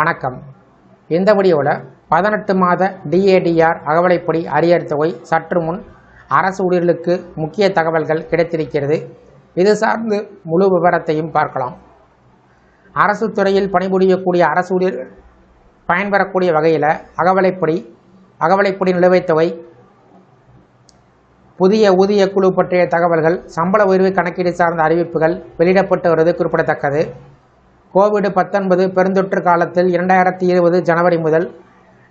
வணக்கம். இந்த வீடியோவில் 18 மாத DADR அகவலைப்படி அரியர் தொகை சற்று முன் அரசு ஊழியர்களுக்கு முக்கிய தகவல்கள் கிடைத்திருக்கிறது. இது சார்ந்து முழு விவரத்தையும் பார்க்கலாம். அரசு துறையில் பணிபுரியக்கூடிய அரசு ஊழியர்கள் பயன்பெறக்கூடிய வகையில் அகவலைப்படி நிலுவைத் தொகை, புதிய ஊதிய குழு பற்றிய தகவல்கள், சம்பள உயர்வு கணக்கீடு சார்ந்த அறிவிப்புகள் வெளியிடப்பட்டு வருவது குறிப்பிடத்தக்கது. கோவிட்-19 பெருந்தொற்று காலத்தில் 2020 ஜனவரி முதல்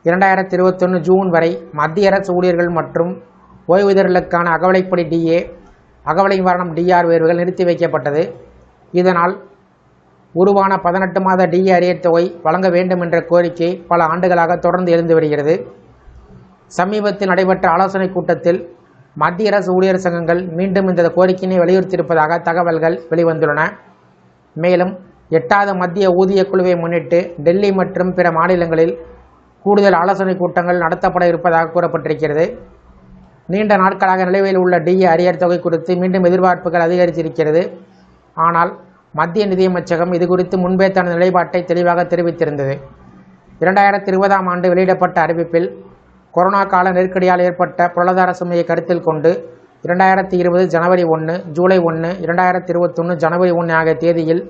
2021 ஜூன் வரை மத்திய அரசு ஊழியர்கள் மற்றும் ஓய்வூதியர்களுக்கான அகவலைப்படி DA, அகவலை நிவாரணம் DR உயர்வுகள் நிறுத்தி வைக்கப்பட்டது. இதனால் உருவான 18 மாத DA அரியர் தொகை வழங்க வேண்டும் என்ற கோரிக்கை பல ஆண்டுகளாக தொடர்ந்து எழுந்து வருகிறது. சமீபத்தில் நடைபெற்ற ஆலோசனைக் கூட்டத்தில் மத்திய அரசு ஊழியர் சங்கங்கள் மீண்டும் இந்த கோரிக்கையினை வலியுறுத்தியிருப்பதாக தகவல்கள் வெளிவந்துள்ளன. மேலும் 8வது மத்திய ஊதிய குழுவை முன்னிட்டு டெல்லி மற்றும் பிற மாநிலங்களில் கூடுதல் ஆலோசனைக் கூட்டங்கள் நடத்தப்பட இருப்பதாக கூறப்பட்டிருக்கிறது. நீண்ட நாட்களாக நிலுவையில் உள்ள DA அரியர் தொகை குறித்து மீண்டும் எதிர்பார்ப்புகள் அதிகரித்திருக்கிறது. ஆனால் மத்திய நிதியமைச்சகம் இது குறித்து முன்பே தனது நிலைப்பாட்டை தெளிவாக தெரிவித்திருந்தது. 2020ஆம் ஆண்டு வெளியிடப்பட்ட அறிவிப்பில் கொரோனா கால நெருக்கடியால் ஏற்பட்ட பொருளாதார சுமையை கருத்தில் கொண்டு 2020 ஜனவரி 1, ஜூலை 1, 2021 ஜனவரி 1 ஆகிய தேதியில்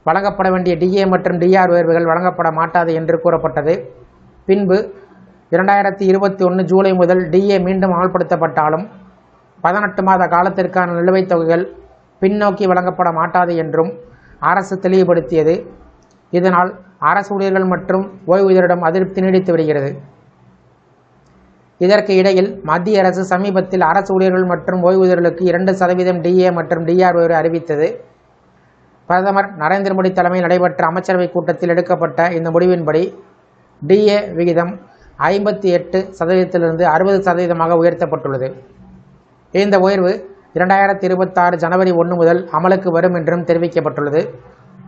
வழங்கப்பட வேண்டிய DA மற்றும் DR உயர்வுகள் வழங்கப்பட மாட்டாது என்று கூறப்பட்டது. பின்பு 2021 ஜூலை முதல் DA மீண்டும் அமல்படுத்தப்பட்டாலும் 18 மாத காலத்திற்கான நிலுவைத் தொகைகள் பின்னோக்கி வழங்கப்பட மாட்டாது என்றும் அரசு தெளிவுபடுத்தியது. இதனால் அரசு ஊழியர்கள் மற்றும் ஓய்வூதியரிடம் அதிருப்தி நீடித்து வருகிறது. இதற்கு இடையில் மத்திய அரசு சமீபத்தில் அரசு ஊழியர்கள் மற்றும் ஓய்வூதியர்களுக்கு 2% DA மற்றும் DR உயர்வு அறிவித்தது. பிரதமர் நரேந்திர மோடி தலைமையில் நடைபெற்ற அமைச்சரவை கூட்டத்தில் எடுக்கப்பட்ட இந்த முடிவின்படி DA விகிதம் 58%லிருந்து 60% உயர்த்தப்பட்டுள்ளது. இந்த உயர்வு 2026 ஜனவரி 1 முதல் அமலுக்கு வரும் என்றும் தெரிவிக்கப்பட்டுள்ளது.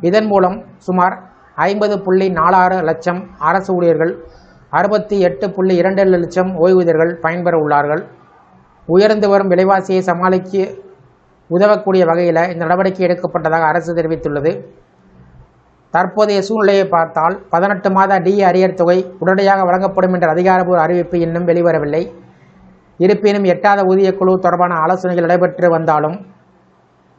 இதன் மூலம் சுமார் 50.46 லட்சம் அரசு ஊழியர்கள், 68.27 லட்சம் ஓய்வூதியர்கள் பயன்பெற உள்ளார்கள். உயர்ந்து வரும் விலைவாசியை சமாளிக்க உதவக்கூடிய வகையில் இந்த நடவடிக்கை எடுக்கப்பட்டதாக அரசு தெரிவித்துள்ளது. தற்போதைய சூழ்நிலையை பார்த்தால் 18 மாத DA அரியர் தொகை உடனடியாக வழங்கப்படும் என்ற அதிகாரப்பூர்வ அறிவிப்பு இன்னும் வெளிவரவில்லை. இருப்பினும் 8வது ஊதிய குழு தொடர்பான ஆலோசனைகள் நடைபெற்று வந்தாலும்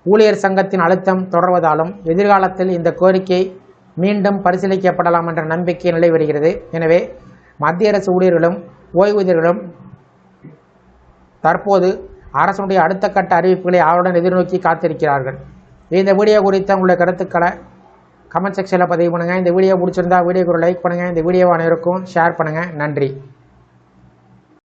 ஊழியர் சங்கத்தின் அழுத்தம் தொடர்வதாலும் எதிர்காலத்தில் இந்த கோரிக்கை மீண்டும் பரிசீலிக்கப்படலாம் என்ற நம்பிக்கை நிலை வருகிறது. எனவே மத்திய அரசு ஊழியர்களும் ஓய்வூதியர்களும் தற்போது அரசுடைய அடுத்த கட்ட அறிவிப்புகளை ஆவலுடன் எதிர்நோக்கி காத்திருக்கிறார்கள். இந்த வீடியோ குறித்த உங்களுடைய கருத்துக்களை கமெண்ட் செக்ஷனில் பதிவு பண்ணுங்கள். இந்த வீடியோ பிடிச்சிருந்தா வீடியோக்கு ஒரு லைக் பண்ணுங்கள். இந்த வீடியோவை அனைவருக்கும் ஷேர் பண்ணுங்கள். நன்றி.